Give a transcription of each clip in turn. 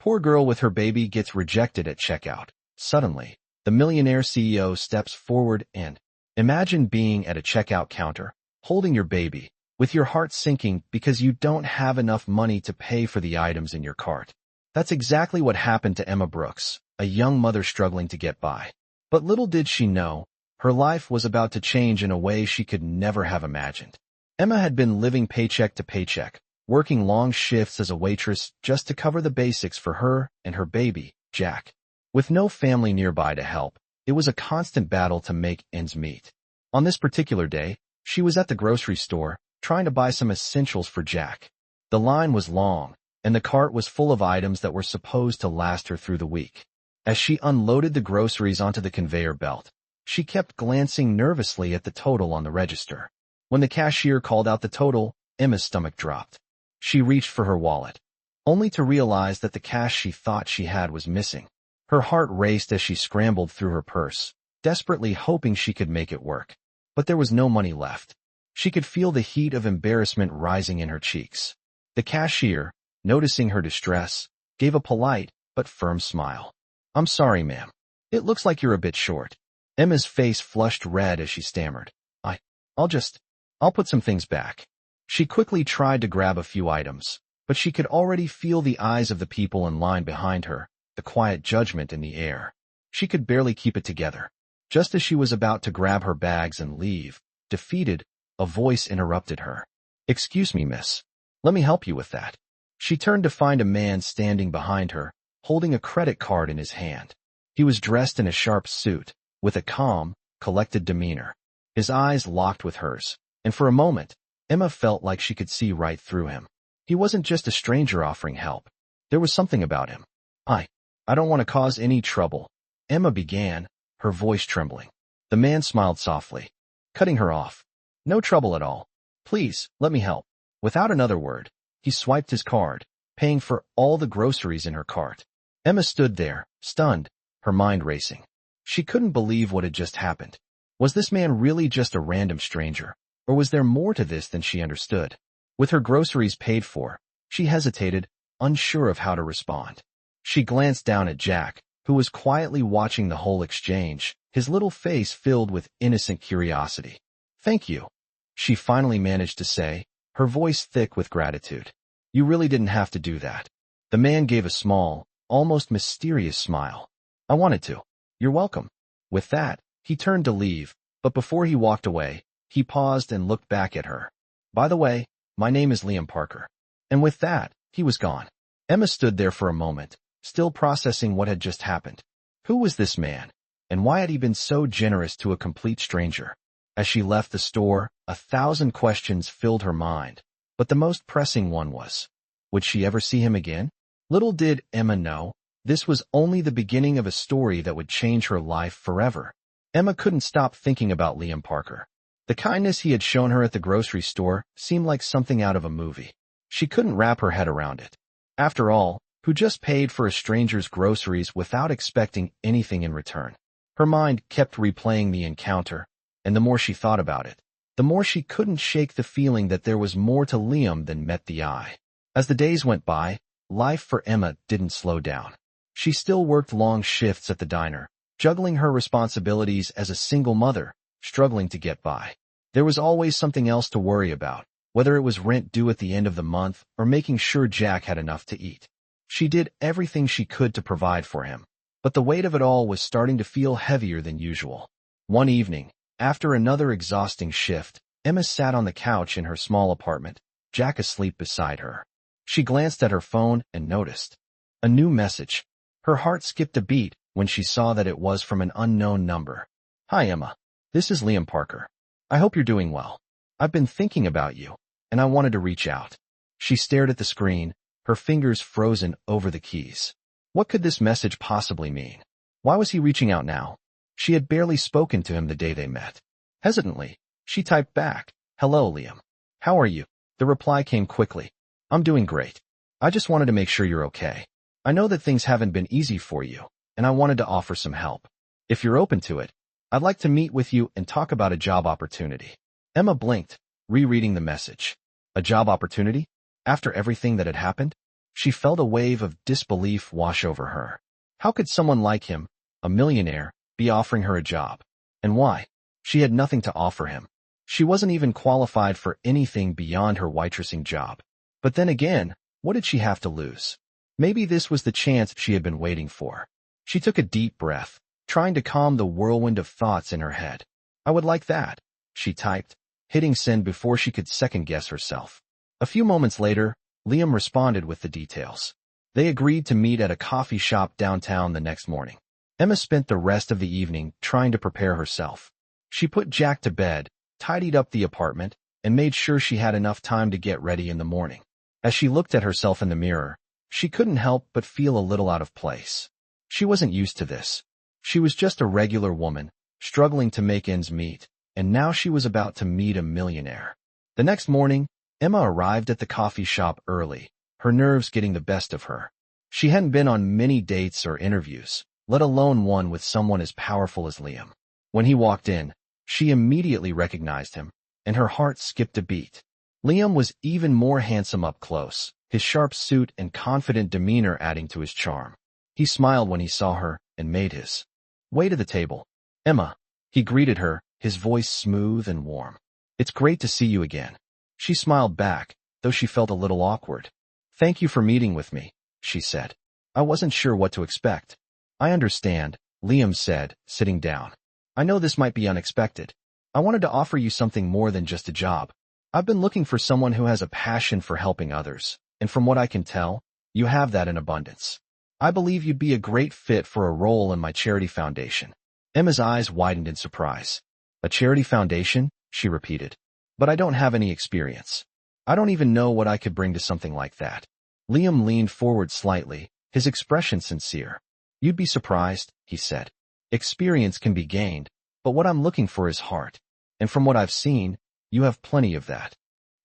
Poor girl with her baby gets rejected at checkout. Suddenly, the Millionaire CEO steps forward and imagine being at a checkout counter, holding your baby, with your heart sinking because you don't have enough money to pay for the items in your cart. That's exactly what happened to Emma Brooks, a young mother struggling to get by. But little did she know, her life was about to change in a way she could never have imagined. Emma had been living paycheck to paycheck, working long shifts as a waitress just to cover the basics for her and her baby, Jack. With no family nearby to help, it was a constant battle to make ends meet. On this particular day, she was at the grocery store, trying to buy some essentials for Jack. The line was long, and the cart was full of items that were supposed to last her through the week. As she unloaded the groceries onto the conveyor belt, she kept glancing nervously at the total on the register. When the cashier called out the total, Emma's stomach dropped. She reached for her wallet, only to realize that the cash she thought she had was missing. Her heart raced as she scrambled through her purse, desperately hoping she could make it work. But there was no money left. She could feel the heat of embarrassment rising in her cheeks. The cashier, noticing her distress, gave a polite but firm smile. "I'm sorry, ma'am. It looks like you're a bit short." Emma's face flushed red as she stammered. I'll put some things back." She quickly tried to grab a few items, but she could already feel the eyes of the people in line behind her, the quiet judgment in the air. She could barely keep it together. Just as she was about to grab her bags and leave, defeated, a voice interrupted her. "Excuse me, miss. Let me help you with that." She turned to find a man standing behind her, holding a credit card in his hand. He was dressed in a sharp suit, with a calm, collected demeanor. His eyes locked with hers, and for a moment, Emma felt like she could see right through him. He wasn't just a stranger offering help. There was something about him. I don't want to cause any trouble," Emma began, her voice trembling. The man smiled softly, cutting her off. "No trouble at all. Please, let me help." Without another word, he swiped his card, paying for all the groceries in her cart. Emma stood there, stunned, her mind racing. She couldn't believe what had just happened. Was this man really just a random stranger, or was there more to this than she understood? With her groceries paid for, she hesitated, unsure of how to respond. She glanced down at Jack, who was quietly watching the whole exchange, his little face filled with innocent curiosity. "Thank you," she finally managed to say, her voice thick with gratitude. "You really didn't have to do that." The man gave a small, almost mysterious smile. "I wanted to. You're welcome." With that, he turned to leave, but before he walked away, he paused and looked back at her. "By the way, my name is Liam Parker." And with that, he was gone. Emma stood there for a moment, still processing what had just happened. Who was this man, and why had he been so generous to a complete stranger? As she left the store, 1,000 questions filled her mind, but the most pressing one was, would she ever see him again? Little did Emma know, this was only the beginning of a story that would change her life forever. Emma couldn't stop thinking about Liam Parker. The kindness he had shown her at the grocery store seemed like something out of a movie. She couldn't wrap her head around it. After all, who just paid for a stranger's groceries without expecting anything in return? Her mind kept replaying the encounter, and the more she thought about it, the more she couldn't shake the feeling that there was more to Liam than met the eye. As the days went by, life for Emma didn't slow down. She still worked long shifts at the diner, juggling her responsibilities as a single mother, struggling to get by. There was always something else to worry about, whether it was rent due at the end of the month or making sure Jack had enough to eat. She did everything she could to provide for him, but the weight of it all was starting to feel heavier than usual. One evening, after another exhausting shift, Emma sat on the couch in her small apartment, Jack asleep beside her. She glanced at her phone and noticed a new message. Her heart skipped a beat when she saw that it was from an unknown number. "Hi, Emma. This is Liam Parker. I hope you're doing well. I've been thinking about you, and I wanted to reach out." She stared at the screen, her fingers frozen over the keys. What could this message possibly mean? Why was he reaching out now? She had barely spoken to him the day they met. Hesitantly, she typed back, "Hello, Liam. How are you?" The reply came quickly. "I'm doing great. I just wanted to make sure you're okay. I know that things haven't been easy for you, and I wanted to offer some help. If you're open to it, I'd like to meet with you and talk about a job opportunity." Emma blinked, rereading the message. A job opportunity? After everything that had happened? She felt a wave of disbelief wash over her. How could someone like him, a millionaire, be offering her a job? And why? She had nothing to offer him. She wasn't even qualified for anything beyond her waitressing job. But then again, what did she have to lose? Maybe this was the chance she had been waiting for. She took a deep breath, trying to calm the whirlwind of thoughts in her head. I would like that, she typed, hitting send before she could second-guess herself. A few moments later, Liam responded with the details. They agreed to meet at a coffee shop downtown the next morning. Emma spent the rest of the evening trying to prepare herself. She put Jack to bed, tidied up the apartment, and made sure she had enough time to get ready in the morning. As she looked at herself in the mirror, she couldn't help but feel a little out of place. She wasn't used to this. She was just a regular woman, struggling to make ends meet, and now she was about to meet a millionaire. The next morning, Emma arrived at the coffee shop early, her nerves getting the best of her. She hadn't been on many dates or interviews, let alone one with someone as powerful as Liam. When he walked in, she immediately recognized him, and her heart skipped a beat. Liam was even more handsome up close, his sharp suit and confident demeanor adding to his charm. He smiled when he saw her and made his way to the table. Emma, he greeted her, his voice smooth and warm. It's great to see you again. She smiled back, though she felt a little awkward. Thank you for meeting with me, she said. I wasn't sure what to expect. I understand, Liam said, sitting down. I know this might be unexpected. I wanted to offer you something more than just a job. I've been looking for someone who has a passion for helping others, and from what I can tell, you have that in abundance. I believe you'd be a great fit for a role in my charity foundation. Emma's eyes widened in surprise. A charity foundation? She repeated. But I don't have any experience. I don't even know what I could bring to something like that. Liam leaned forward slightly, his expression sincere. You'd be surprised, he said. Experience can be gained, but what I'm looking for is heart. And from what I've seen, you have plenty of that.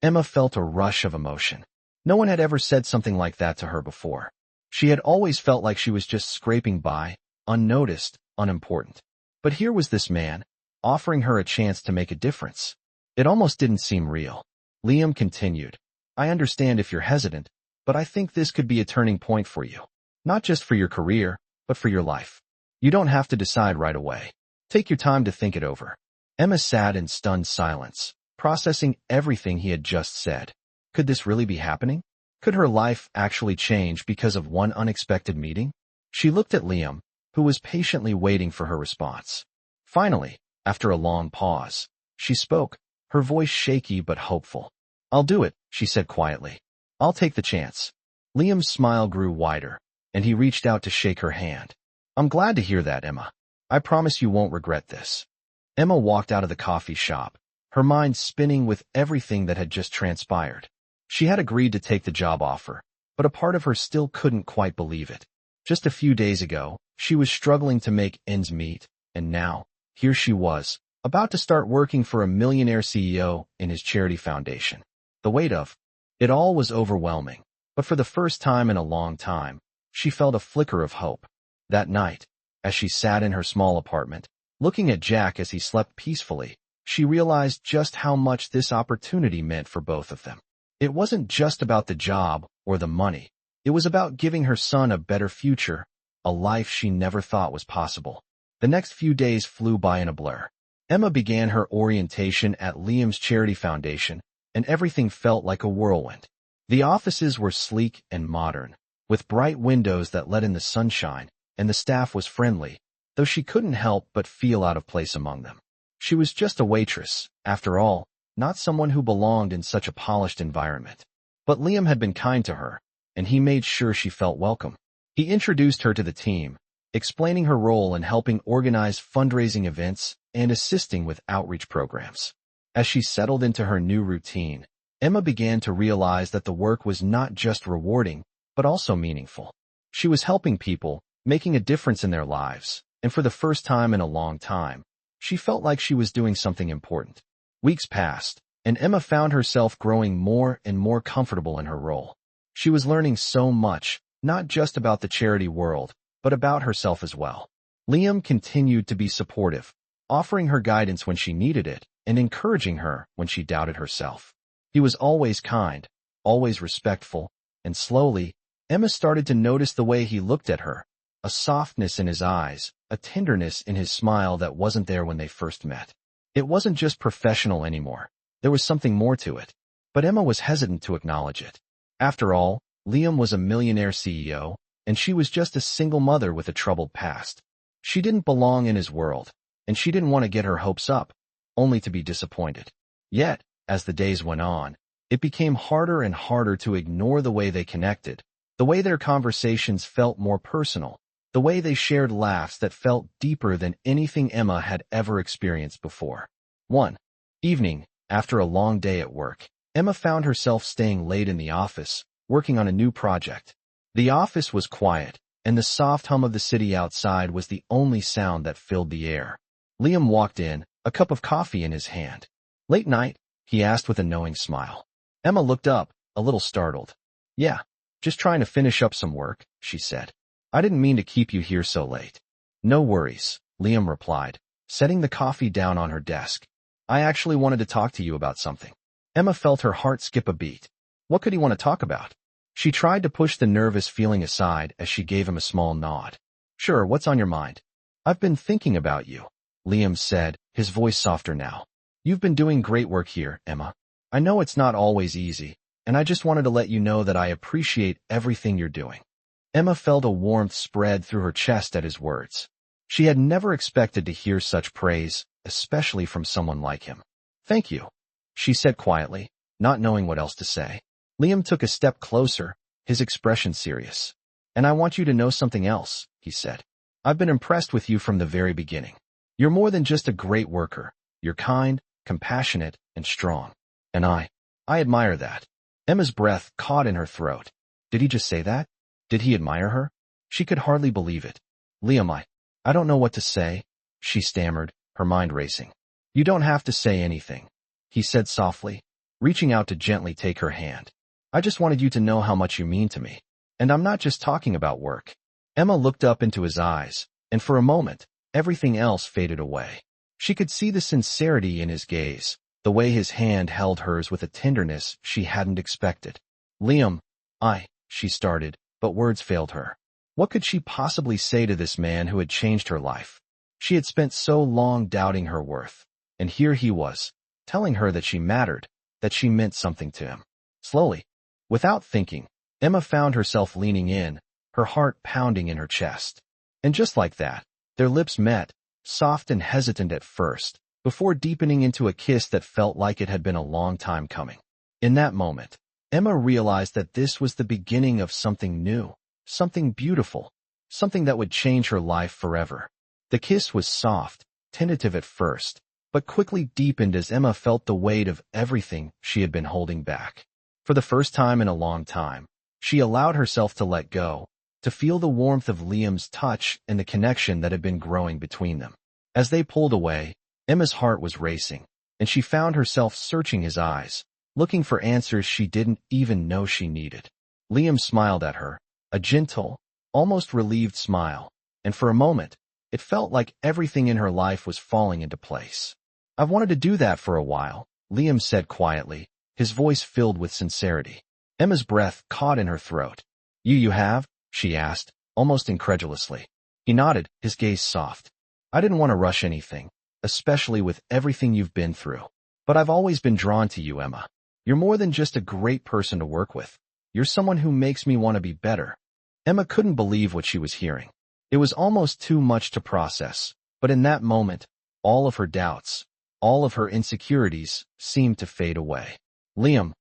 Emma felt a rush of emotion. No one had ever said something like that to her before. She had always felt like she was just scraping by, unnoticed, unimportant. But here was this man, offering her a chance to make a difference. It almost didn't seem real. Liam continued. I understand if you're hesitant, but I think this could be a turning point for you. Not just for your career, but for your life. You don't have to decide right away. Take your time to think it over. Emma sat in stunned silence, processing everything he had just said. Could this really be happening? Could her life actually change because of one unexpected meeting? She looked at Liam, who was patiently waiting for her response. Finally, after a long pause, she spoke, her voice shaky but hopeful. I'll do it, she said quietly. I'll take the chance. Liam's smile grew wider, and he reached out to shake her hand. I'm glad to hear that, Emma. I promise you won't regret this. Emma walked out of the coffee shop, her mind spinning with everything that had just transpired. She had agreed to take the job offer, but a part of her still couldn't quite believe it. Just a few days ago, she was struggling to make ends meet, and now, here she was, about to start working for a millionaire CEO in his charity foundation. The weight of it all was overwhelming, but for the first time in a long time, she felt a flicker of hope. That night, as she sat in her small apartment, looking at Jack as he slept peacefully, she realized just how much this opportunity meant for both of them. It wasn't just about the job or the money. It was about giving her son a better future, a life she never thought was possible. The next few days flew by in a blur. Emma began her orientation at Liam's charity foundation, and everything felt like a whirlwind. The offices were sleek and modern, with bright windows that let in the sunshine, and the staff was friendly, though she couldn't help but feel out of place among them. She was just a waitress, after all, not someone who belonged in such a polished environment. But Liam had been kind to her, and he made sure she felt welcome. He introduced her to the team, explaining her role in helping organize fundraising events and assisting with outreach programs. As she settled into her new routine, Emma began to realize that the work was not just rewarding, but also meaningful. She was helping people, making a difference in their lives, and for the first time in a long time, she felt like she was doing something important. Weeks passed, and Emma found herself growing more and more comfortable in her role. She was learning so much, not just about the charity world, but about herself as well. Liam continued to be supportive, offering her guidance when she needed it, and encouraging her when she doubted herself. He was always kind, always respectful, and slowly, Emma started to notice the way he looked at her, a softness in his eyes, a tenderness in his smile that wasn't there when they first met. It wasn't just professional anymore. There was something more to it. But Emma was hesitant to acknowledge it. After all, Liam was a millionaire CEO, and she was just a single mother with a troubled past. She didn't belong in his world, and she didn't want to get her hopes up, only to be disappointed. Yet, as the days went on, it became harder and harder to ignore the way they connected, the way their conversations felt more personal, the way they shared laughs that felt deeper than anything Emma had ever experienced before. One evening, after a long day at work, Emma found herself staying late in the office, working on a new project. The office was quiet, and the soft hum of the city outside was the only sound that filled the air. Liam walked in, a cup of coffee in his hand. "Late night?" he asked with a knowing smile. Emma looked up, a little startled. "Yeah, just trying to finish up some work," she said. "I didn't mean to keep you here so late." "No worries," Liam replied, setting the coffee down on her desk. "I actually wanted to talk to you about something." Emma felt her heart skip a beat. What could he want to talk about? She tried to push the nervous feeling aside as she gave him a small nod. "Sure, what's on your mind?" "I've been thinking about you," Liam said, his voice softer now. "You've been doing great work here, Emma. I know it's not always easy, and I just wanted to let you know that I appreciate everything you're doing." Emma felt a warmth spread through her chest at his words. She had never expected to hear such praise, especially from someone like him. "Thank you," she said quietly, not knowing what else to say. Liam took a step closer, his expression serious. "And I want you to know something else," he said. "I've been impressed with you from the very beginning. You're more than just a great worker. You're kind, compassionate, and strong. And I admire that." Emma's breath caught in her throat. Did he just say that? Did he admire her? She could hardly believe it. "Liam, I don't know what to say," she stammered, her mind racing. "You don't have to say anything," he said softly, reaching out to gently take her hand. "I just wanted you to know how much you mean to me. And I'm not just talking about work." Emma looked up into his eyes, and for a moment, everything else faded away. She could see the sincerity in his gaze, the way his hand held hers with a tenderness she hadn't expected. "Liam, she started, but words failed her. What could she possibly say to this man who had changed her life? She had spent so long doubting her worth, and here he was, telling her that she mattered, that she meant something to him. Slowly, without thinking, Emma found herself leaning in, her heart pounding in her chest. And just like that, their lips met, soft and hesitant at first, before deepening into a kiss that felt like it had been a long time coming. In that moment, Emma realized that this was the beginning of something new, something beautiful, something that would change her life forever. The kiss was soft, tentative at first, but quickly deepened as Emma felt the weight of everything she had been holding back. For the first time in a long time, she allowed herself to let go, to feel the warmth of Liam's touch and the connection that had been growing between them. As they pulled away, Emma's heart was racing, and she found herself searching his eyes, looking for answers she didn't even know she needed. Liam smiled at her, a gentle, almost relieved smile, and for a moment, it felt like everything in her life was falling into place. "I've wanted to do that for a while," Liam said quietly, his voice filled with sincerity. Emma's breath caught in her throat. You have?" she asked, almost incredulously. He nodded, his gaze soft. "I didn't want to rush anything, especially with everything you've been through. But I've always been drawn to you, Emma. You're more than just a great person to work with. You're someone who makes me want to be better." Emma couldn't believe what she was hearing. It was almost too much to process, but in that moment, all of her doubts, all of her insecurities seemed to fade away. "Liam,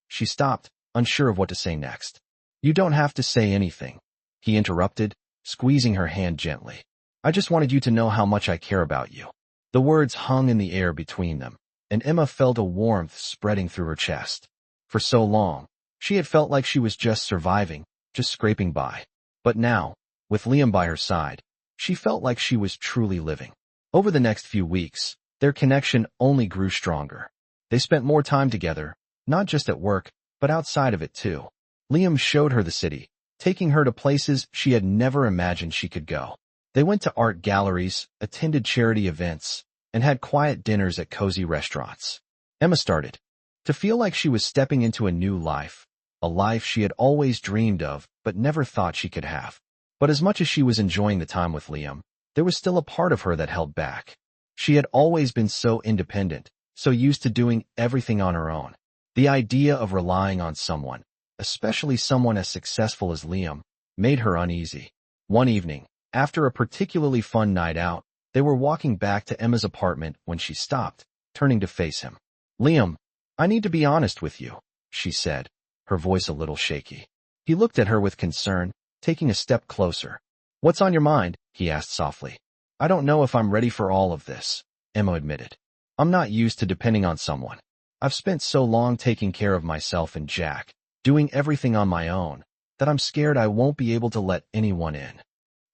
she stopped, unsure of what to say next. "You don't have to say anything," he interrupted, squeezing her hand gently. "I just wanted you to know how much I care about you." The words hung in the air between them, and Emma felt a warmth spreading through her chest. For so long, she had felt like she was just surviving, just scraping by. But now, with Liam by her side, she felt like she was truly living. Over the next few weeks, their connection only grew stronger. They spent more time together, not just at work, but outside of it too. Liam showed her the city, taking her to places she had never imagined she could go. They went to art galleries, attended charity events, and had quiet dinners at cozy restaurants. Emma started to feel like she was stepping into a new life, a life she had always dreamed of but never thought she could have. But as much as she was enjoying the time with Liam, there was still a part of her that held back. She had always been so independent, so used to doing everything on her own. The idea of relying on someone, especially someone as successful as Liam, made her uneasy. One evening, after a particularly fun night out, they were walking back to Emma's apartment when she stopped, turning to face him. "Liam, I need to be honest with you," she said, her voice a little shaky. He looked at her with concern, taking a step closer. "What's on your mind?" he asked softly. "I don't know if I'm ready for all of this," Emma admitted. "I'm not used to depending on someone. I've spent so long taking care of myself and Jack, doing everything on my own, that I'm scared I won't be able to let anyone in."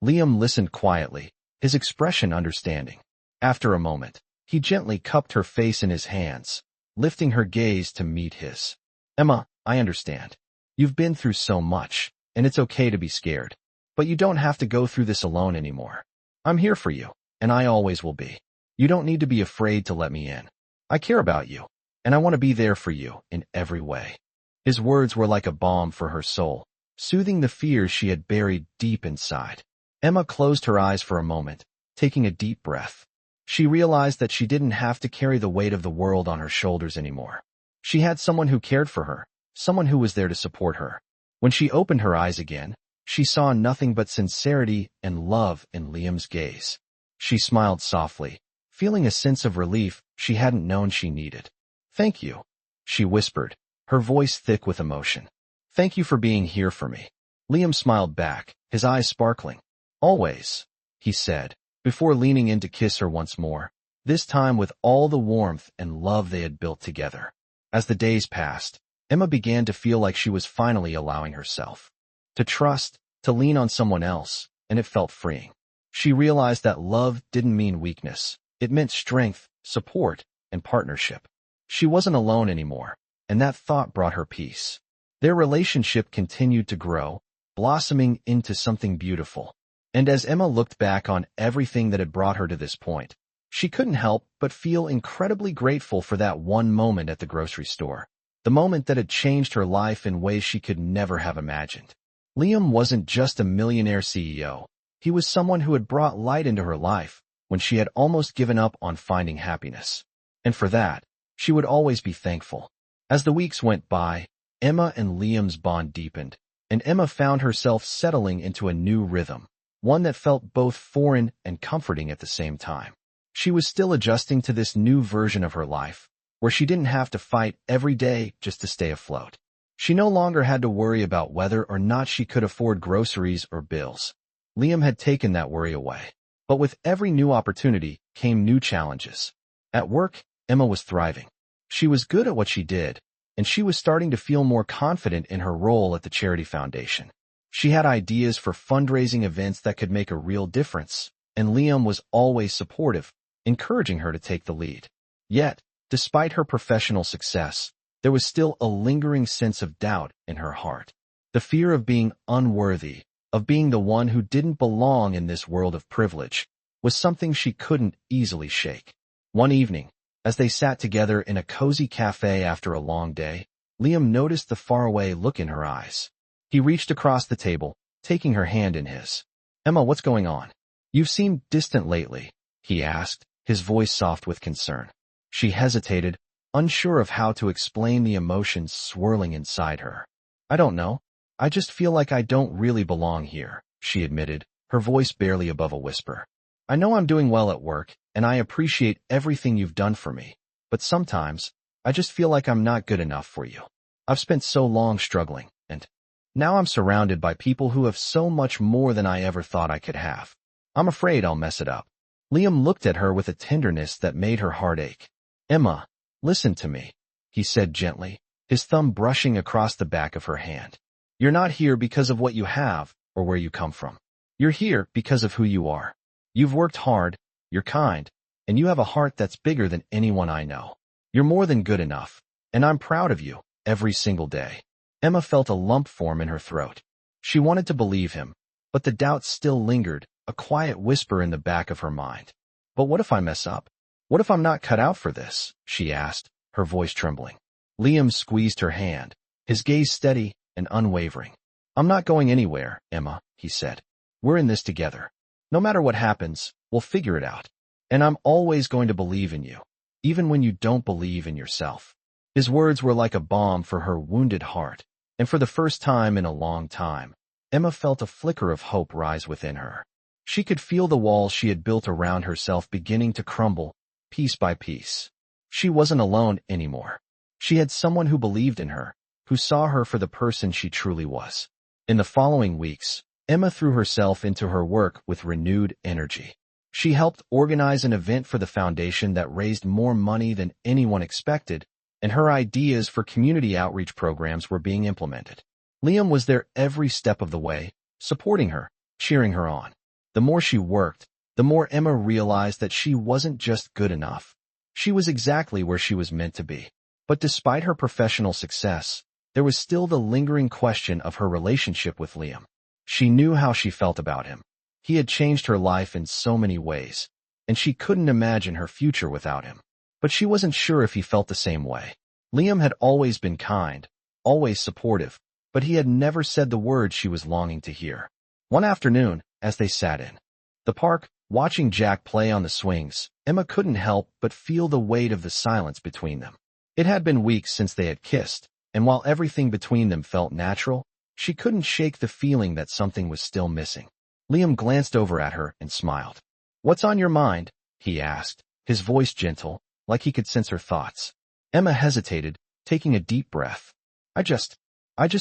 Liam listened quietly, his expression understanding. After a moment, he gently cupped her face in his hands, lifting her gaze to meet his. "Emma, I understand. You've been through so much, and it's okay to be scared. But you don't have to go through this alone anymore. I'm here for you, and I always will be. You don't need to be afraid to let me in. I care about you, and I want to be there for you in every way." His words were like a balm for her soul, soothing the fears she had buried deep inside. Emma closed her eyes for a moment, taking a deep breath. She realized that she didn't have to carry the weight of the world on her shoulders anymore. She had someone who cared for her, someone who was there to support her. When she opened her eyes again, she saw nothing but sincerity and love in Liam's gaze. She smiled softly, feeling a sense of relief she hadn't known she needed. "Thank you," she whispered, her voice thick with emotion. "Thank you for being here for me." Liam smiled back, his eyes sparkling. "Always," he said, before leaning in to kiss her once more, this time with all the warmth and love they had built together. As the days passed, Emma began to feel like she was finally allowing herself to trust, to lean on someone else, and it felt freeing. She realized that love didn't mean weakness. It meant strength, support, and partnership. She wasn't alone anymore, and that thought brought her peace. Their relationship continued to grow, blossoming into something beautiful. And as Emma looked back on everything that had brought her to this point, she couldn't help but feel incredibly grateful for that one moment at the grocery store, the moment that had changed her life in ways she could never have imagined. Liam wasn't just a millionaire CEO. He was someone who had brought light into her life when she had almost given up on finding happiness. And for that, she would always be thankful. As the weeks went by, Emma and Liam's bond deepened, and Emma found herself settling into a new rhythm, one that felt both foreign and comforting at the same time. She was still adjusting to this new version of her life, where she didn't have to fight every day just to stay afloat. She no longer had to worry about whether or not she could afford groceries or bills. Liam had taken that worry away. But with every new opportunity came new challenges. At work, Emma was thriving. She was good at what she did, and she was starting to feel more confident in her role at the charity foundation. She had ideas for fundraising events that could make a real difference, and Liam was always supportive, encouraging her to take the lead. Yet, despite her professional success, there was still a lingering sense of doubt in her heart. The fear of being unworthy, of being the one who didn't belong in this world of privilege, was something she couldn't easily shake. One evening, as they sat together in a cozy cafe after a long day, Liam noticed the faraway look in her eyes. He reached across the table, taking her hand in his. "Emma, what's going on? You've seemed distant lately," he asked, his voice soft with concern. She hesitated, unsure of how to explain the emotions swirling inside her. "I don't know. I just feel like I don't really belong here," she admitted, her voice barely above a whisper. "I know I'm doing well at work, and I appreciate everything you've done for me, but sometimes, I just feel like I'm not good enough for you. I've spent so long struggling, and now I'm surrounded by people who have so much more than I ever thought I could have. I'm afraid I'll mess it up." Liam looked at her with a tenderness that made her heart ache. "Emma, listen to me," he said gently, his thumb brushing across the back of her hand. "You're not here because of what you have or where you come from. You're here because of who you are. You've worked hard, you're kind, and you have a heart that's bigger than anyone I know. You're more than good enough, and I'm proud of you every single day." Emma felt a lump form in her throat. She wanted to believe him, but the doubt still lingered, a quiet whisper in the back of her mind. "But what if I mess up? What if I'm not cut out for this?" she asked, her voice trembling. Liam squeezed her hand, his gaze steady, and unwavering. "I'm not going anywhere, Emma," he said. "We're in this together. No matter what happens, we'll figure it out. And I'm always going to believe in you, even when you don't believe in yourself." His words were like a balm for her wounded heart, and for the first time in a long time, Emma felt a flicker of hope rise within her. She could feel the walls she had built around herself beginning to crumble, piece by piece. She wasn't alone anymore. She had someone who believed in her, who saw her for the person she truly was. In the following weeks, Emma threw herself into her work with renewed energy. She helped organize an event for the foundation that raised more money than anyone expected, and her ideas for community outreach programs were being implemented. Liam was there every step of the way, supporting her, cheering her on. The more she worked, the more Emma realized that she wasn't just good enough. She was exactly where she was meant to be. But despite her professional success, there was still the lingering question of her relationship with Liam. She knew how she felt about him. He had changed her life in so many ways, and she couldn't imagine her future without him. But she wasn't sure if he felt the same way. Liam had always been kind, always supportive, but he had never said the words she was longing to hear. One afternoon, as they sat in the park, watching Jack play on the swings, Emma couldn't help but feel the weight of the silence between them. It had been weeks since they had kissed, and while everything between them felt natural, she couldn't shake the feeling that something was still missing. Liam glanced over at her and smiled. "What's on your mind?" he asked, his voice gentle, like he could sense her thoughts. Emma hesitated, taking a deep breath. I just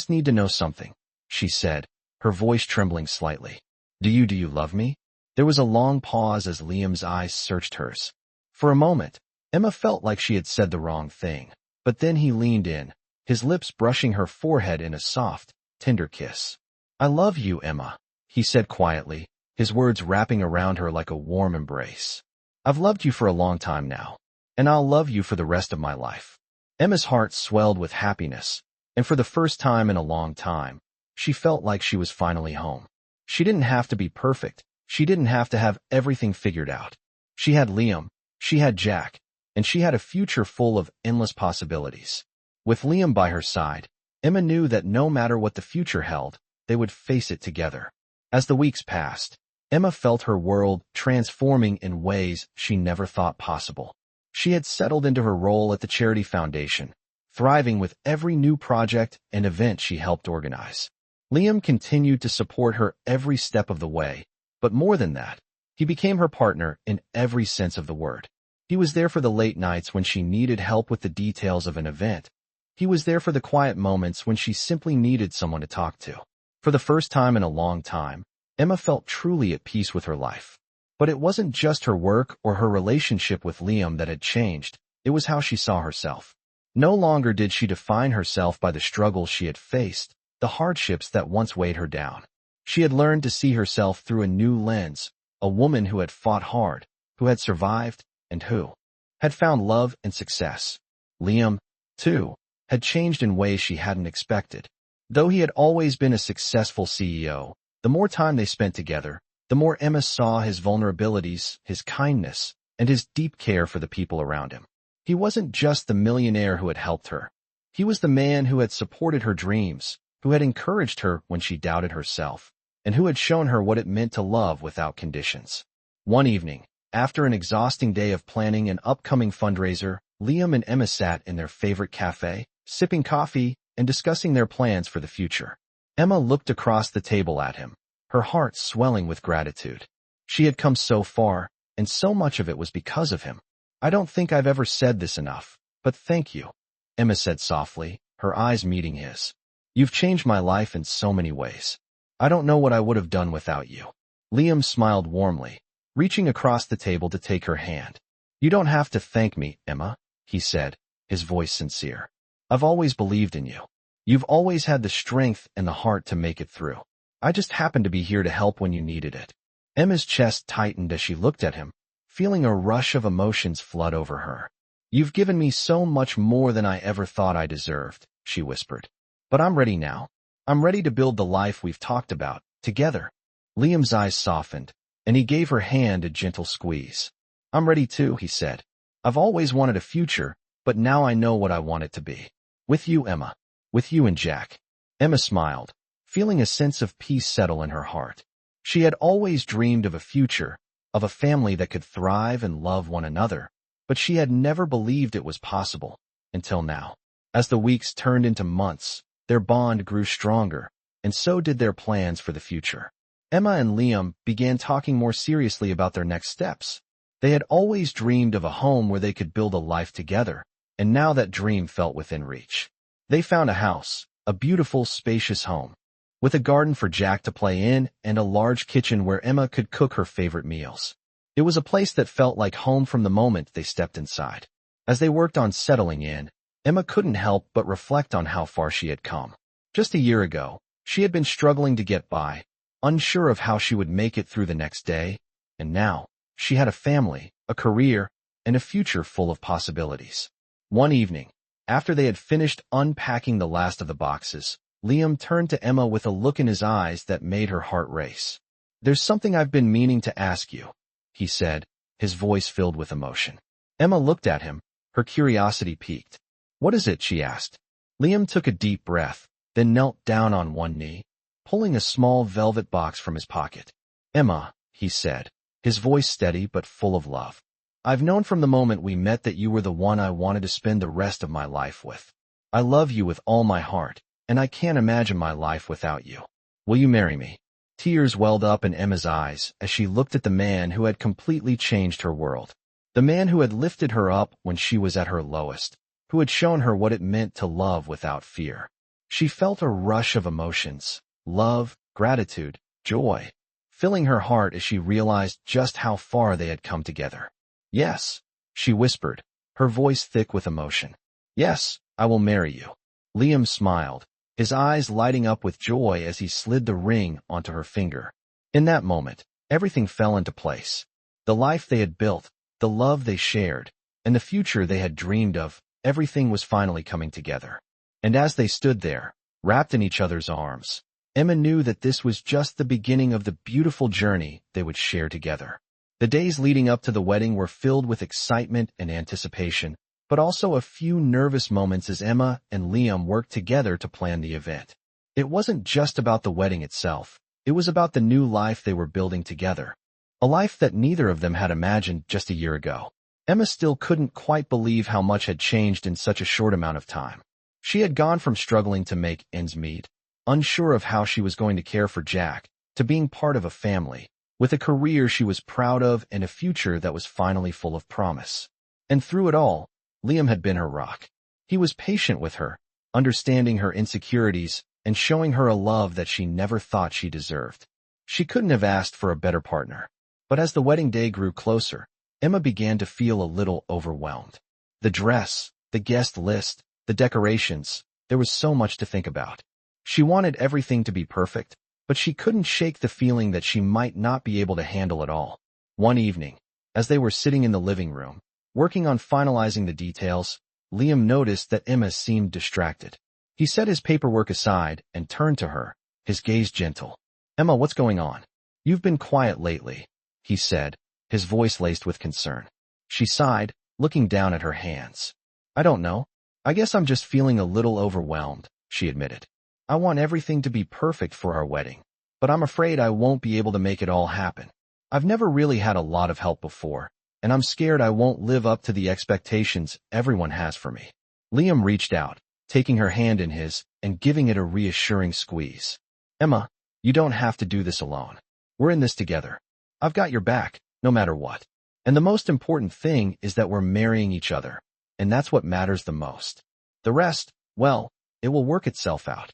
need to know something," she said, her voice trembling slightly. Do you love me?" There was a long pause as Liam's eyes searched hers. For a moment, Emma felt like she had said the wrong thing, but then he leaned in, his lips brushing her forehead in a soft, tender kiss. "I love you, Emma," he said quietly, his words wrapping around her like a warm embrace. "I've loved you for a long time now, and I'll love you for the rest of my life." Emma's heart swelled with happiness, and for the first time in a long time, she felt like she was finally home. She didn't have to be perfect. She didn't have to have everything figured out. She had Liam, she had Jack, and she had a future full of endless possibilities. With Liam by her side, Emma knew that no matter what the future held, they would face it together. As the weeks passed, Emma felt her world transforming in ways she never thought possible. She had settled into her role at the charity foundation, thriving with every new project and event she helped organize. Liam continued to support her every step of the way, but more than that, he became her partner in every sense of the word. He was there for the late nights when she needed help with the details of an event. He was there for the quiet moments when she simply needed someone to talk to. For the first time in a long time, Emma felt truly at peace with her life. But it wasn't just her work or her relationship with Liam that had changed, it was how she saw herself. No longer did she define herself by the struggles she had faced, the hardships that once weighed her down. She had learned to see herself through a new lens, a woman who had fought hard, who had survived, and who had found love and success. Liam, too, had changed in ways she hadn't expected. Though he had always been a successful CEO, the more time they spent together, the more Emma saw his vulnerabilities, his kindness, and his deep care for the people around him. He wasn't just the millionaire who had helped her. He was the man who had supported her dreams, who had encouraged her when she doubted herself, and who had shown her what it meant to love without conditions. One evening, after an exhausting day of planning an upcoming fundraiser, Liam and Emma sat in their favorite cafe, sipping coffee and discussing their plans for the future. Emma looked across the table at him, her heart swelling with gratitude. She had come so far, and so much of it was because of him. "I don't think I've ever said this enough, but thank you," Emma said softly, her eyes meeting his. "You've changed my life in so many ways. I don't know what I would have done without you." Liam smiled warmly, reaching across the table to take her hand. "You don't have to thank me, Emma," he said, his voice sincere. "I've always believed in you. You've always had the strength and the heart to make it through. I just happened to be here to help when you needed it." Emma's chest tightened as she looked at him, feeling a rush of emotions flood over her. "You've given me so much more than I ever thought I deserved," she whispered. "But I'm ready now. I'm ready to build the life we've talked about, together." Liam's eyes softened, and he gave her hand a gentle squeeze. "I'm ready too," he said. "I've always wanted a future, but now I know what I want it to be. With you, Emma. With you and Jack." Emma smiled, feeling a sense of peace settle in her heart. She had always dreamed of a future, of a family that could thrive and love one another, but she had never believed it was possible, until now. As the weeks turned into months, their bond grew stronger, and so did their plans for the future. Emma and Liam began talking more seriously about their next steps. They had always dreamed of a home where they could build a life together, and now that dream felt within reach. They found a house, a beautiful, spacious home, with a garden for Jack to play in and a large kitchen where Emma could cook her favorite meals. It was a place that felt like home from the moment they stepped inside. As they worked on settling in, Emma couldn't help but reflect on how far she had come. Just a year ago, she had been struggling to get by, unsure of how she would make it through the next day, and now, she had a family, a career, and a future full of possibilities. One evening, after they had finished unpacking the last of the boxes, Liam turned to Emma with a look in his eyes that made her heart race. "There's something I've been meaning to ask you," he said, his voice filled with emotion. Emma looked at him, her curiosity piqued. "What is it?" she asked. Liam took a deep breath, then knelt down on one knee, pulling a small velvet box from his pocket. "Emma," he said, his voice steady but full of love. "I've known from the moment we met that you were the one I wanted to spend the rest of my life with. I love you with all my heart, and I can't imagine my life without you. Will you marry me?" Tears welled up in Emma's eyes as she looked at the man who had completely changed her world. The man who had lifted her up when she was at her lowest, who had shown her what it meant to love without fear. She felt a rush of emotions, love, gratitude, joy, filling her heart as she realized just how far they had come together. "Yes," she whispered, her voice thick with emotion. "Yes, I will marry you." Liam smiled, his eyes lighting up with joy as he slid the ring onto her finger. In that moment, everything fell into place. The life they had built, the love they shared, and the future they had dreamed of, everything was finally coming together. And as they stood there, wrapped in each other's arms, Emma knew that this was just the beginning of the beautiful journey they would share together. The days leading up to the wedding were filled with excitement and anticipation, but also a few nervous moments as Emma and Liam worked together to plan the event. It wasn't just about the wedding itself, it was about the new life they were building together. A life that neither of them had imagined just a year ago. Emma still couldn't quite believe how much had changed in such a short amount of time. She had gone from struggling to make ends meet, unsure of how she was going to care for Jack, to being part of a family, with a career she was proud of and a future that was finally full of promise. And through it all, Liam had been her rock. He was patient with her, understanding her insecurities and showing her a love that she never thought she deserved. She couldn't have asked for a better partner. But as the wedding day grew closer, Emma began to feel a little overwhelmed. The dress, the guest list, the decorations, there was so much to think about. She wanted everything to be perfect, but she couldn't shake the feeling that she might not be able to handle it all. One evening, as they were sitting in the living room, working on finalizing the details, Liam noticed that Emma seemed distracted. He set his paperwork aside and turned to her, his gaze gentle. "Emma, what's going on? You've been quiet lately," he said, his voice laced with concern. She sighed, looking down at her hands. "I don't know. I guess I'm just feeling a little overwhelmed," she admitted. "I want everything to be perfect for our wedding, but I'm afraid I won't be able to make it all happen. I've never really had a lot of help before, and I'm scared I won't live up to the expectations everyone has for me." Liam reached out, taking her hand in his and giving it a reassuring squeeze. "Emma, you don't have to do this alone. We're in this together. I've got your back, no matter what. And the most important thing is that we're marrying each other, and that's what matters the most. The rest, well, it will work itself out."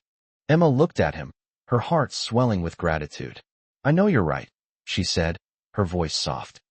Emma looked at him, her heart swelling with gratitude. "I know you're right," she said, her voice soft.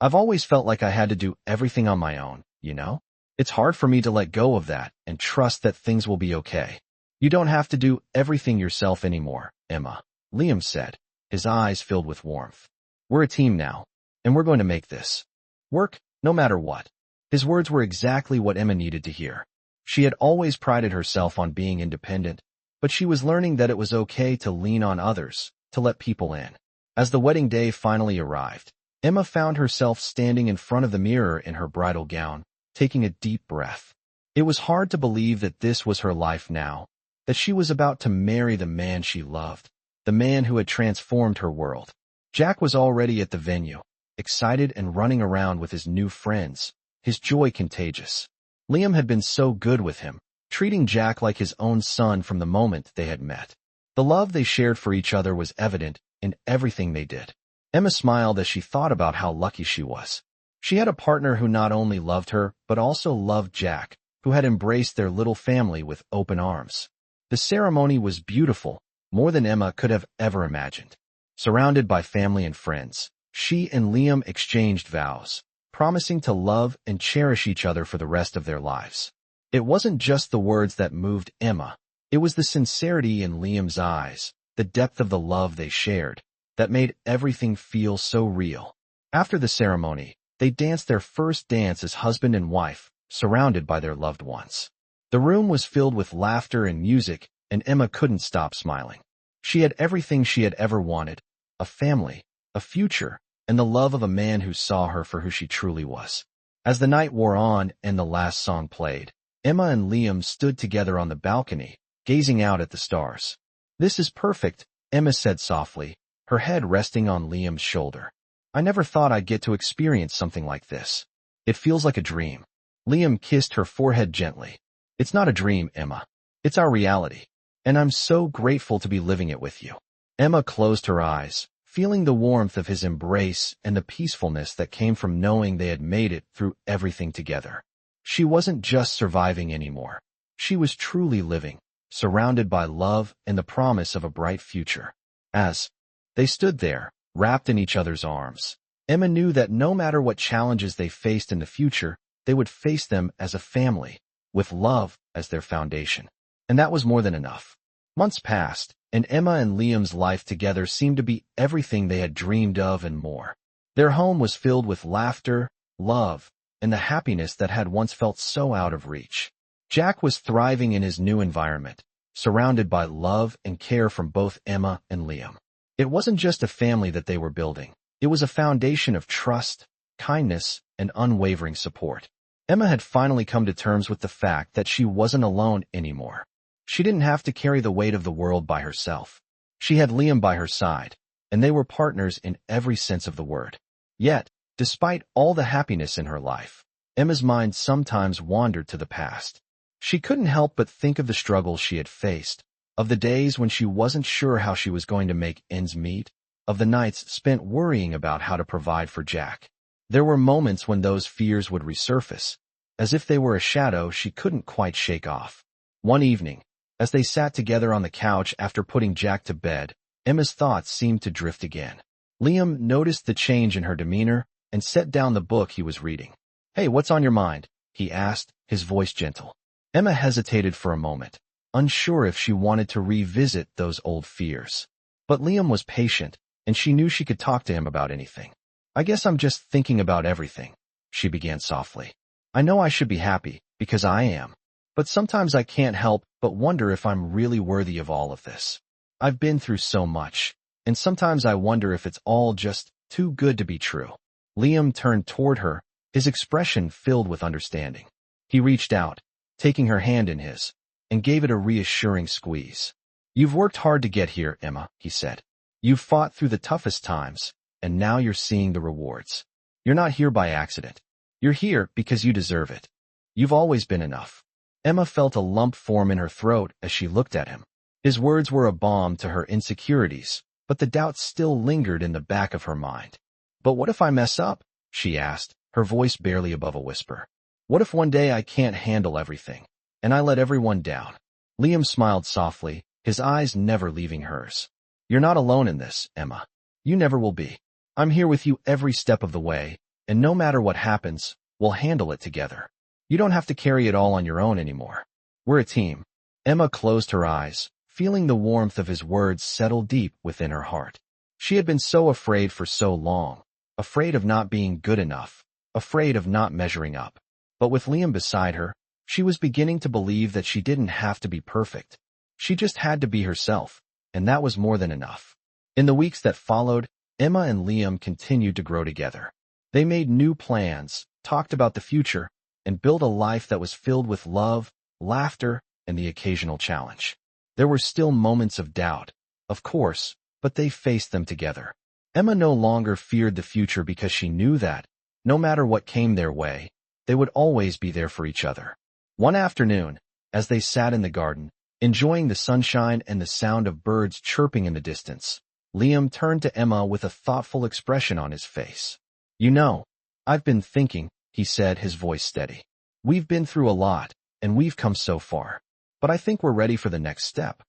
I've always felt like I had to do everything on my own, you know? It's hard for me to let go of that and trust that things will be okay." "You don't have to do everything yourself anymore, Emma," Liam said, his eyes filled with warmth. "We're a team now, and we're going to make this work, no matter what." His words were exactly what Emma needed to hear. She had always prided herself on being independent, but she was learning that it was okay to lean on others, to let people in. As the wedding day finally arrived, Emma found herself standing in front of the mirror in her bridal gown, taking a deep breath. It was hard to believe that this was her life now, that she was about to marry the man she loved, the man who had transformed her world. Jack was already at the venue, excited and running around with his new friends, his joy contagious. Liam had been so good with him, treating Jack like his own son from the moment they had met. The love they shared for each other was evident in everything they did. Emma smiled as she thought about how lucky she was. She had a partner who not only loved her, but also loved Jack, who had embraced their little family with open arms. The ceremony was beautiful, more than Emma could have ever imagined. Surrounded by family and friends, she and Liam exchanged vows, promising to love and cherish each other for the rest of their lives. It wasn't just the words that moved Emma, it was the sincerity in Liam's eyes, the depth of the love they shared, that made everything feel so real. After the ceremony, they danced their first dance as husband and wife, surrounded by their loved ones. The room was filled with laughter and music, and Emma couldn't stop smiling. She had everything she had ever wanted, a family, a future, and the love of a man who saw her for who she truly was. As the night wore on and the last song played, Emma and Liam stood together on the balcony, gazing out at the stars. "This is perfect," Emma said softly, her head resting on Liam's shoulder. "I never thought I'd get to experience something like this. It feels like a dream." Liam kissed her forehead gently. "It's not a dream, Emma. It's our reality. And I'm so grateful to be living it with you." Emma closed her eyes, feeling the warmth of his embrace and the peacefulness that came from knowing they had made it through everything together. She wasn't just surviving anymore. She was truly living, surrounded by love and the promise of a bright future. As they stood there, wrapped in each other's arms, Emma knew that no matter what challenges they faced in the future, they would face them as a family, with love as their foundation. And that was more than enough. Months passed, and Emma and Liam's life together seemed to be everything they had dreamed of and more. Their home was filled with laughter, love, and the happiness that had once felt so out of reach. Jack was thriving in his new environment, surrounded by love and care from both Emma and Liam. It wasn't just a family that they were building. It was a foundation of trust, kindness, and unwavering support. Emma had finally come to terms with the fact that she wasn't alone anymore. She didn't have to carry the weight of the world by herself. She had Liam by her side, and they were partners in every sense of the word. Yet, despite all the happiness in her life, Emma's mind sometimes wandered to the past. She couldn't help but think of the struggles she had faced, of the days when she wasn't sure how she was going to make ends meet, of the nights spent worrying about how to provide for Jack. There were moments when those fears would resurface, as if they were a shadow she couldn't quite shake off. One evening, as they sat together on the couch after putting Jack to bed, Emma's thoughts seemed to drift again. Liam noticed the change in her demeanor and set down the book he was reading. "Hey, what's on your mind?" he asked, his voice gentle. Emma hesitated for a moment, unsure if she wanted to revisit those old fears. But Liam was patient, and she knew she could talk to him about anything. "I guess I'm just thinking about everything," she began softly. "I know I should be happy, because I am. But sometimes I can't help but wonder if I'm really worthy of all of this. I've been through so much, and sometimes I wonder if it's all just too good to be true." Liam turned toward her, his expression filled with understanding. He reached out, taking her hand in his, and gave it a reassuring squeeze. "You've worked hard to get here, Emma," he said. "You've fought through the toughest times, and now you're seeing the rewards. You're not here by accident. You're here because you deserve it. You've always been enough." Emma felt a lump form in her throat as she looked at him. His words were a balm to her insecurities, but the doubt still lingered in the back of her mind. "But what if I mess up?" she asked, her voice barely above a whisper. "What if one day I can't handle everything, and I let everyone down?" Liam smiled softly, his eyes never leaving hers. "You're not alone in this, Emma. You never will be. I'm here with you every step of the way, and no matter what happens, we'll handle it together. You don't have to carry it all on your own anymore. We're a team." Emma closed her eyes, feeling the warmth of his words settle deep within her heart. She had been so afraid for so long, afraid of not being good enough, afraid of not measuring up. But with Liam beside her, she was beginning to believe that she didn't have to be perfect. She just had to be herself, and that was more than enough. In the weeks that followed, Emma and Liam continued to grow together. They made new plans, talked about the future, and built a life that was filled with love, laughter, and the occasional challenge. There were still moments of doubt, of course, but they faced them together. Emma no longer feared the future because she knew that, no matter what came their way, they would always be there for each other. One afternoon, as they sat in the garden, enjoying the sunshine and the sound of birds chirping in the distance, Liam turned to Emma with a thoughtful expression on his face. "You know, I've been thinking," he said, his voice steady. "We've been through a lot, and we've come so far. But I think we're ready for the next step."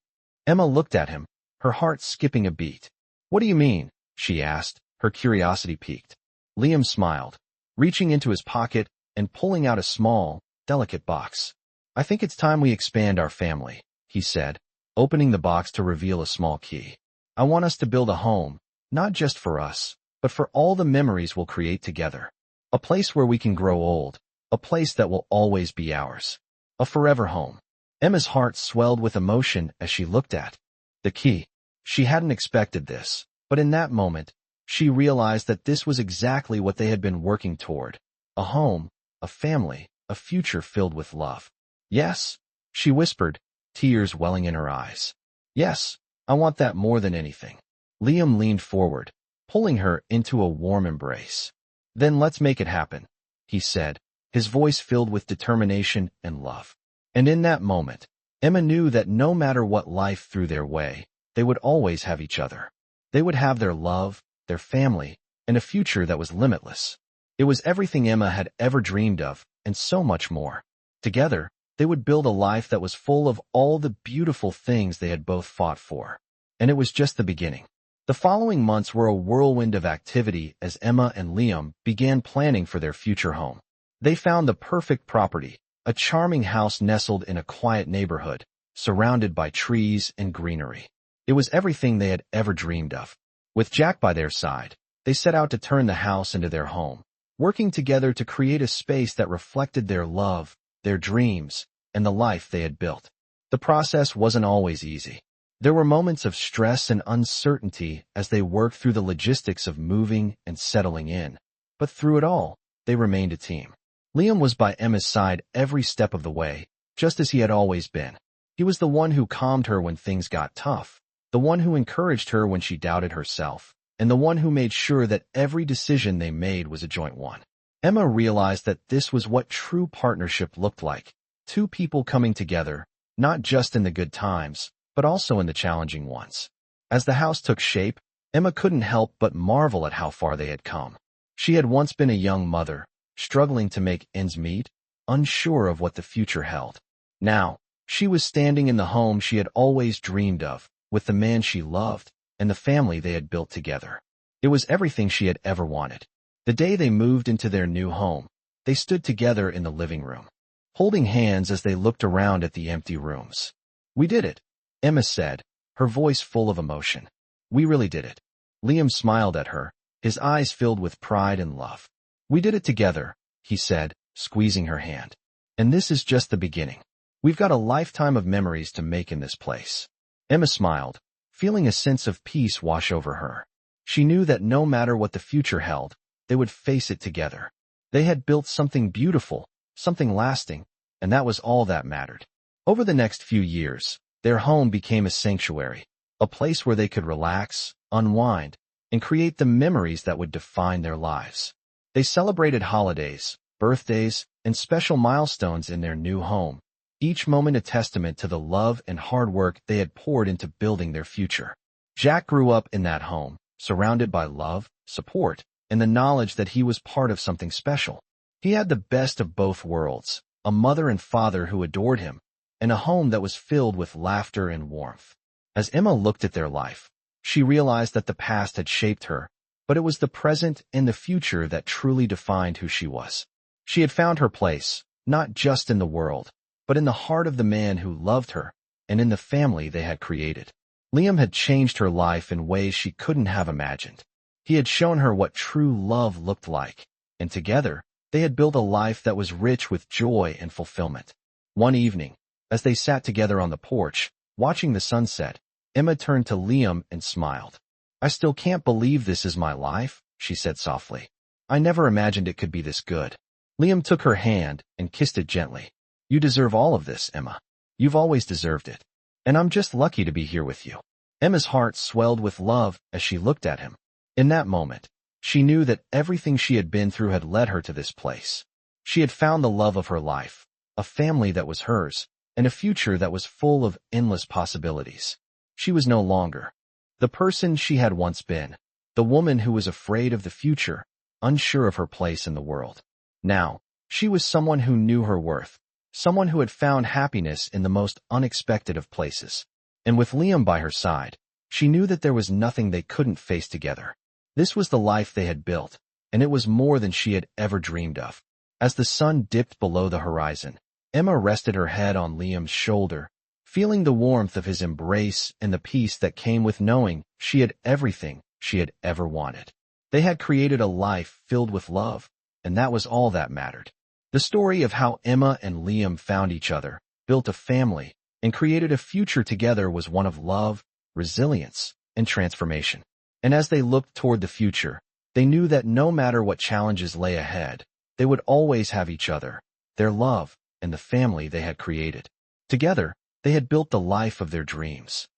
Emma looked at him, her heart skipping a beat. "What do you mean?" she asked, her curiosity piqued. Liam smiled, reaching into his pocket and pulling out a small, delicate box. "I think it's time we expand our family," he said, opening the box to reveal a small key. "I want us to build a home, not just for us, but for all the memories we'll create together. A place where we can grow old, a place that will always be ours. A forever home." Emma's heart swelled with emotion as she looked at the key. She hadn't expected this, but in that moment, she realized that this was exactly what they had been working toward. A home, a family, a future filled with love. "Yes," she whispered, tears welling in her eyes. "Yes, I want that more than anything." Liam leaned forward, pulling her into a warm embrace. "Then let's make it happen," he said, his voice filled with determination and love. And in that moment, Emma knew that no matter what life threw their way, they would always have each other. They would have their love, their family, and a future that was limitless. It was everything Emma had ever dreamed of, and so much more. Together, they would build a life that was full of all the beautiful things they had both fought for. And it was just the beginning. The following months were a whirlwind of activity as Emma and Liam began planning for their future home. They found the perfect property, a charming house nestled in a quiet neighborhood, surrounded by trees and greenery. It was everything they had ever dreamed of. With Jack by their side, they set out to turn the house into their home, working together to create a space that reflected their love, their dreams, and the life they had built. The process wasn't always easy. There were moments of stress and uncertainty as they worked through the logistics of moving and settling in. But through it all, they remained a team. Liam was by Emma's side every step of the way, just as he had always been. He was the one who calmed her when things got tough, the one who encouraged her when she doubted herself, and the one who made sure that every decision they made was a joint one. Emma realized that this was what true partnership looked like, two people coming together, not just in the good times, but also in the challenging ones. As the house took shape, Emma couldn't help but marvel at how far they had come. She had once been a young mother, struggling to make ends meet, unsure of what the future held. Now, she was standing in the home she had always dreamed of, with the man she loved, and the family they had built together. It was everything she had ever wanted. The day they moved into their new home, they stood together in the living room, holding hands as they looked around at the empty rooms. "We did it," Emma said, her voice full of emotion. "We really did it." Liam smiled at her, his eyes filled with pride and love. "We did it together," he said, squeezing her hand. "And this is just the beginning. We've got a lifetime of memories to make in this place." Emma smiled, feeling a sense of peace wash over her. She knew that no matter what the future held, they would face it together. They had built something beautiful, something lasting, and that was all that mattered. Over the next few years, their home became a sanctuary, a place where they could relax, unwind, and create the memories that would define their lives. They celebrated holidays, birthdays, and special milestones in their new home, each moment a testament to the love and hard work they had poured into building their future. Jack grew up in that home, surrounded by love, support, and the knowledge that he was part of something special. He had the best of both worlds, a mother and father who adored him, and a home that was filled with laughter and warmth. As Emma looked at their life, she realized that the past had shaped her, but it was the present and the future that truly defined who she was. She had found her place, not just in the world, but in the heart of the man who loved her, and in the family they had created. Liam had changed her life in ways she couldn't have imagined. He had shown her what true love looked like, and together, they had built a life that was rich with joy and fulfillment. One evening, as they sat together on the porch, watching the sunset, Emma turned to Liam and smiled. "I still can't believe this is my life," she said softly. "I never imagined it could be this good." Liam took her hand and kissed it gently. "You deserve all of this, Emma. You've always deserved it." and I'm just lucky to be here with you." Emma's heart swelled with love as she looked at him. In that moment, she knew that everything she had been through had led her to this place. She had found the love of her life, a family that was hers, and a future that was full of endless possibilities. She was no longer the person she had once been, the woman who was afraid of the future, unsure of her place in the world. Now, she was someone who knew her worth, someone who had found happiness in the most unexpected of places. And with Liam by her side, she knew that there was nothing they couldn't face together. This was the life they had built, and it was more than she had ever dreamed of. As the sun dipped below the horizon, Emma rested her head on Liam's shoulder, feeling the warmth of his embrace and the peace that came with knowing she had everything she had ever wanted. They had created a life filled with love, and that was all that mattered. The story of how Emma and Liam found each other, built a family, and created a future together was one of love, resilience, and transformation. And as they looked toward the future, they knew that no matter what challenges lay ahead, they would always have each other, their love, and the family they had created. Together, they had built the life of their dreams.